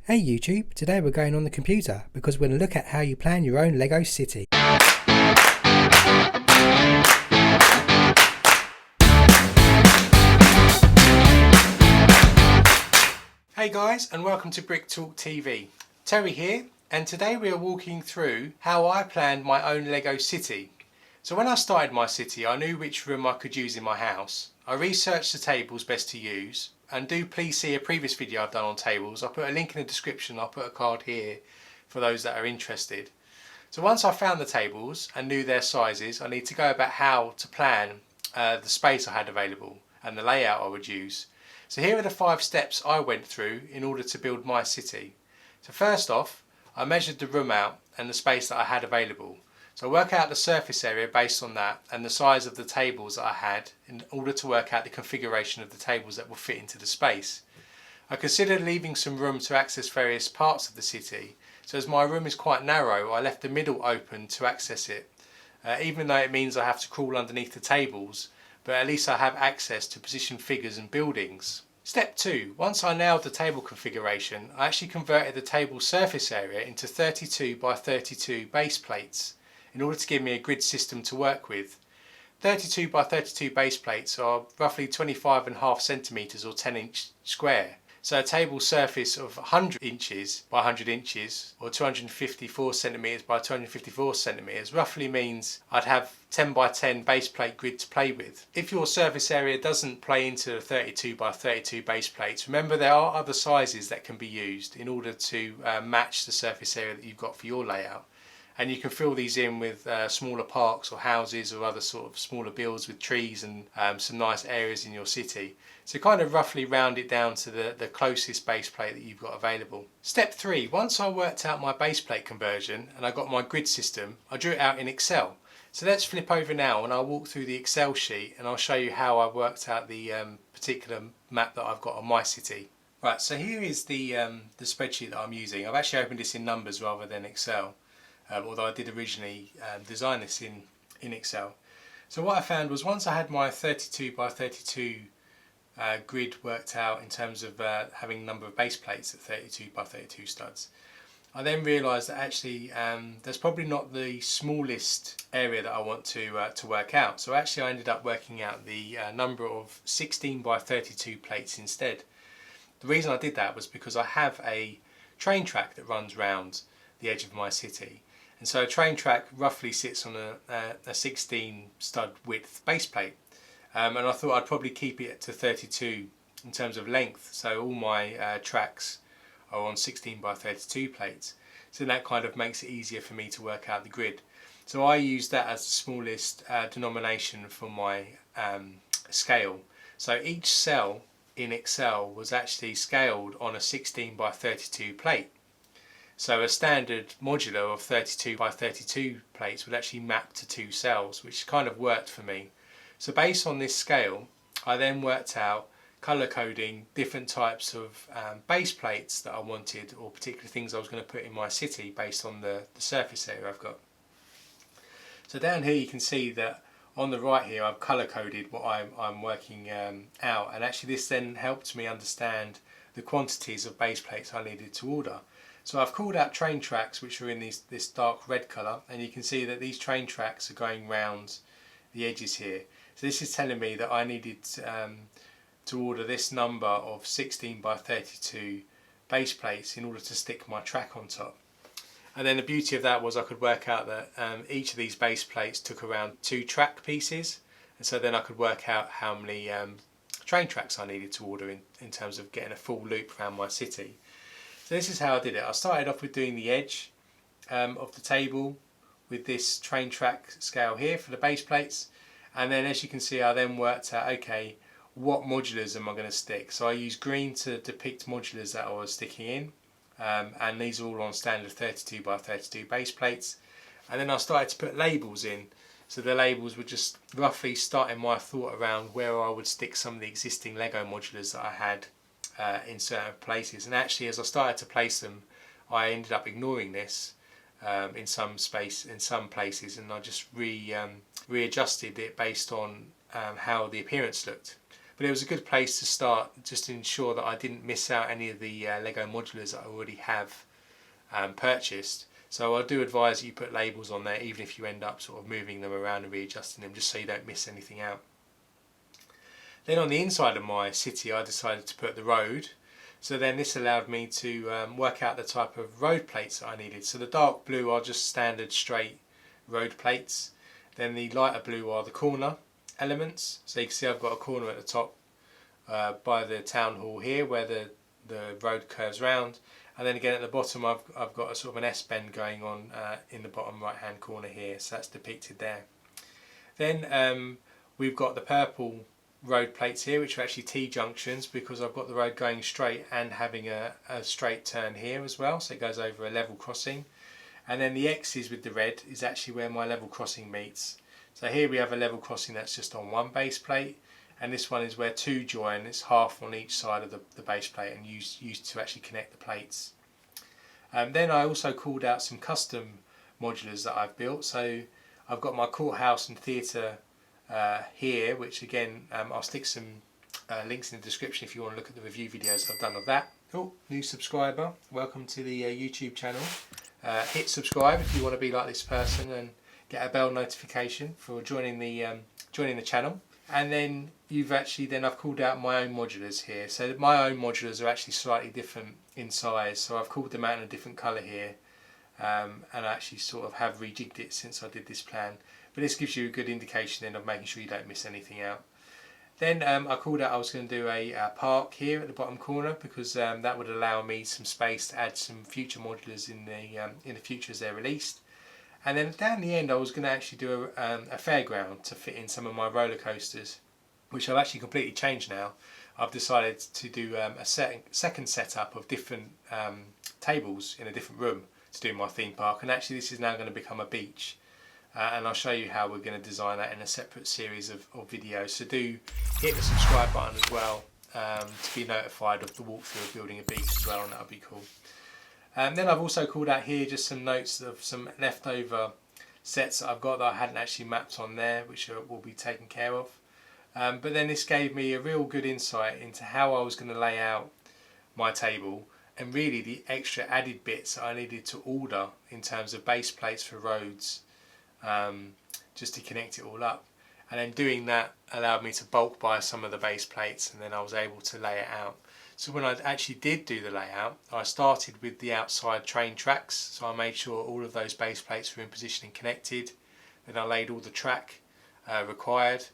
Hey YouTube, today we're going on the computer because we're going to look at how you plan your own Lego city. Hey guys, and welcome to Brick Talk TV. Terry here, and today we are walking through how I planned my own Lego city. So when I started my city, I knew which room I could use in my house. I researched the tables best to use, and do please see a previous video I've done on tables. I'll put a link in the description, I'll put a card here for those that are interested. So once I found the tables and knew their sizes, I need to go about how to plan the space I had available and the layout I would use. So here are the 5 steps I went through in order to build my city. So first off, I measured the room out and the space that I had available. So I work out the surface area based on that and the size of the tables that I had in order to work out the configuration of the tables that will fit into the space. I considered leaving some room to access various parts of the city. So as my room is quite narrow, I left the middle open to access it. Even though it means I have to crawl underneath the tables, but at least I have access to position figures and buildings. Step 2. Once I nailed the table configuration, I actually converted the table surface area into 32 by 32 base plates in order to give me a grid system to work with. 32 by 32 base plates are roughly 25.5 centimetres or 10 inch square. So a table surface of 100 inches by 100 inches or 254 centimetres by 254 centimetres roughly means I'd have 10 by 10 base plate grid to play with. If your surface area doesn't play into the 32 by 32 base plates, remember there are other sizes that can be used in order to match the surface area that you've got for your layout. And you can fill these in with smaller parks or houses or other sort of smaller builds with trees and some nice areas in your city. So kind of roughly round it down to the closest base plate that you've got available. Step 3. Once I worked out my base plate conversion and I got my grid system, I drew it out in Excel. So let's flip over now and I'll walk through the Excel sheet and I'll show you how I worked out the particular map that I've got on my city. Right, so here is the spreadsheet that I'm using. I've actually opened this in Numbers rather than Excel. Although I did originally design this in Excel. So what I found was once I had my 32 by 32 grid worked out in terms of having a number of base plates at 32 by 32 studs, I then realised that actually there's probably not the smallest area that I want to work out. So actually I ended up working out the number of 16 by 32 plates instead. The reason I did that was because I have a train track that runs round the edge of my city. And so a train track roughly sits on a 16 stud width base plate, and I thought I'd probably keep it to 32 in terms of length, so all my tracks are on 16 by 32 plates, so that kind of makes it easier for me to work out the grid. So I used that as the smallest denomination for my scale. So each cell in Excel was actually scaled on a 16 by 32 plate. So a standard modulo of 32 by 32 plates would actually map to 2 cells, which kind of worked for me. So based on this scale, I then worked out colour coding different types of base plates that I wanted, or particular things I was going to put in my city based on the surface area I've got. So down here you can see that on the right here I've colour coded what I'm working out, and actually this then helped me understand the quantities of base plates I needed to order. So I've called out train tracks which are in this dark red colour, and you can see that these train tracks are going round the edges here. So this is telling me that I needed to order this number of 16 by 32 base plates in order to stick my track on top. And then the beauty of that was I could work out that each of these base plates took around 2 track pieces, and so then I could work out how many train tracks I needed to order in terms of getting a full loop around my city. So this is how I did it. I started off with doing the edge of the table with this train track scale here for the base plates, and then as you can see I then worked out, okay, what modulars am I going to stick? So I used green to depict modulars that I was sticking in, and these are all on standard 32 by 32 base plates, and then I started to put labels in. So the labels were just roughly starting my thought around where I would stick some of the existing Lego modulars that I had in certain places. And actually as I started to place them, I ended up ignoring this in some places, and I just readjusted it based on how the appearance looked. but it was a good place to start, just to ensure that I didn't miss out any of the Lego modulars that I already have purchased. So I do advise that you put labels on there, even if you end up sort of moving them around and readjusting them, just so you don't miss anything out. Then on the inside of my city I decided to put the road, so then this allowed me to work out the type of road plates that I needed. So the dark blue are just standard straight road plates, then the lighter blue are the corner elements. So you can see I've got a corner at the top by the town hall here where the road curves round, and then again at the bottom I've got a sort of an S-bend going on in the bottom right hand corner here, so that's depicted there. Then we've got the purple road plates here, which are actually T-junctions, because I've got the road going straight and having a straight turn here as well, so it goes over a level crossing. And then the X's with the red is actually where my level crossing meets. So here we have a level crossing that's just on one base plate, and this one is where two join. It's half on each side of the base plate and used to actually connect the plates. Then I also called out some custom modulars that I've built. So I've got my courthouse and theatre here, which again I'll stick some links in the description if you want to look at the review videos I've done of that. Oh, new subscriber, welcome to the YouTube channel. Hit subscribe if you want to be like this person and get a bell notification for joining the channel. And then I've called out my own modulars here. So my own modulars are actually slightly different in size, so I've called them out in a different colour here, and I actually sort of have rejigged it since I did this plan. But this gives you a good indication then of making sure you don't miss anything out. Then I called out I was going to do a park here at the bottom corner, because that would allow me some space to add some future modulars in the future as they're released. And then down the end I was going to actually do a fairground to fit in some of my roller coasters, which I've actually completely changed now. I've decided to do a second setup of different tables in a different room to do my theme park, and actually this is now going to become a beach. And I'll show you how we're going to design that in a separate series of videos. So do hit the subscribe button as well to be notified of the walkthrough of building a beach as well, and that'll be cool. Then I've also called out here just some notes of some leftover sets that I've got that I hadn't actually mapped on there, which will be taken care of. But then this gave me a real good insight into how I was going to lay out my table, and really the extra added bits that I needed to order in terms of base plates for roads, just to connect it all up. And then doing that allowed me to bulk buy some of the base plates, and then I was able to lay it out. So when I actually did do the layout, I started with the outside train tracks, so I made sure all of those base plates were in position and connected. Then I laid all the track required.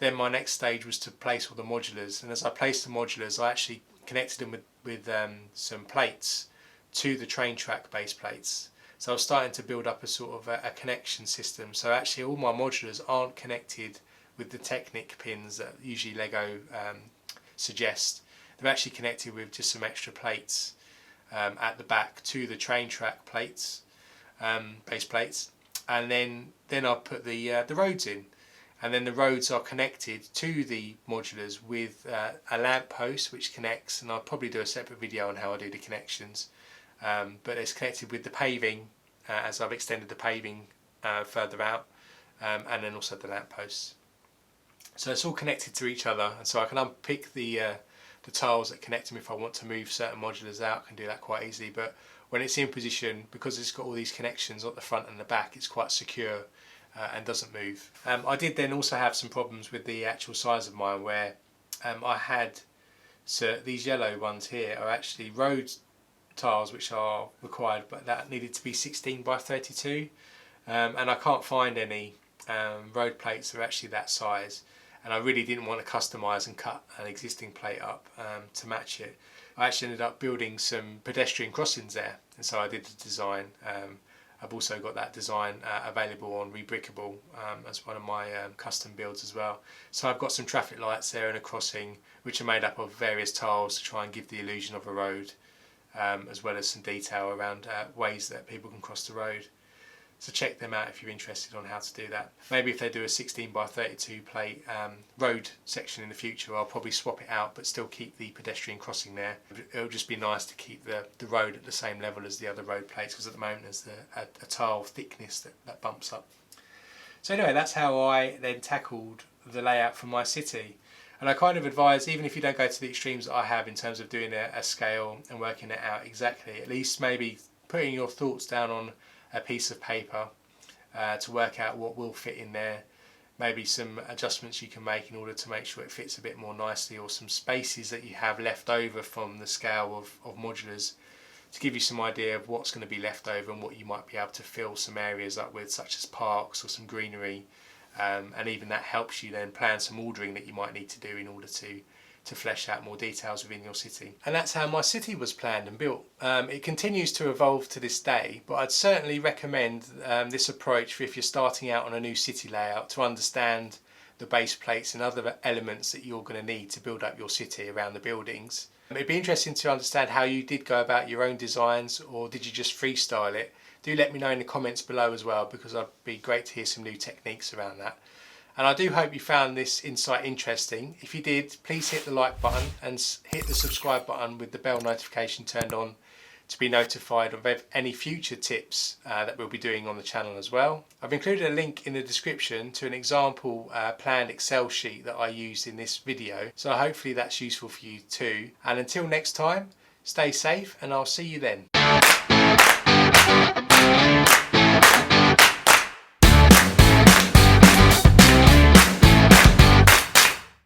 Then my next stage was to place all the modulars, and as I placed the modulars I actually connected them with some plates to the train track base plates. So I was starting to build up a sort of a connection system. So actually all my modulars aren't connected with the Technic pins that usually Lego suggest. They're actually connected with just some extra plates at the back to the train track plates, base plates, and then I'll put the roads in, and then the roads are connected to the modulars with a lamp post which connects, and I'll probably do a separate video on how I do the connections. But it's connected with the paving as I've extended the paving further out, and then also the lamp posts. So it's all connected to each other, and so I can unpick the tiles that connect them if I want to move certain modulars out. I can do that quite easily, but when it's in position, because it's got all these connections at the front and the back, it's quite secure and doesn't move. I did then also have some problems with the actual size of mine, where I had, so these yellow ones here are actually road tiles which are required, but that needed to be 16 by 32, and I can't find any road plates that are actually that size, and I really didn't want to customise and cut an existing plate up to match it. I actually ended up building some pedestrian crossings there, and so I did the design. I've also got that design available on Rebrickable as one of my custom builds as well. So I've got some traffic lights there and a crossing which are made up of various tiles to try and give the illusion of a road, as well as some detail around ways that people can cross the road. So check them out if you're interested on how to do that. Maybe if they do a 16 by 32 plate road section in the future, I'll probably swap it out but still keep the pedestrian crossing there. It'll just be nice to keep the road at the same level as the other road plates, because at the moment there's a tile thickness that bumps up. So anyway, that's how I then tackled the layout for my city. And I kind of advise, even if you don't go to the extremes that I have in terms of doing a scale and working it out exactly, at least maybe putting your thoughts down on a piece of paper to work out what will fit in there. Maybe some adjustments you can make in order to make sure it fits a bit more nicely, or some spaces that you have left over from the scale of modulars to give you some idea of what's going to be left over and what you might be able to fill some areas up with, such as parks or some greenery. And even that helps you then plan some ordering that you might need to do in order to flesh out more details within your city. And that's how my city was planned and built. It continues to evolve to this day, but I'd certainly recommend this approach for if you're starting out on a new city layout, to understand the base plates and other elements that you're going to need to build up your city around the buildings. It'd be interesting to understand how you did go about your own designs, or did you just freestyle it? Do let me know in the comments below as well, because I'd be great to hear some new techniques around that. And I do hope you found this insight interesting. If you did, please hit the like button and hit the subscribe button with the bell notification turned on to be notified of any future tips that we'll be doing on the channel as well. I've included a link in the description to an example planned Excel sheet that I used in this video, so hopefully that's useful for you too. And until next time, stay safe and I'll see you then.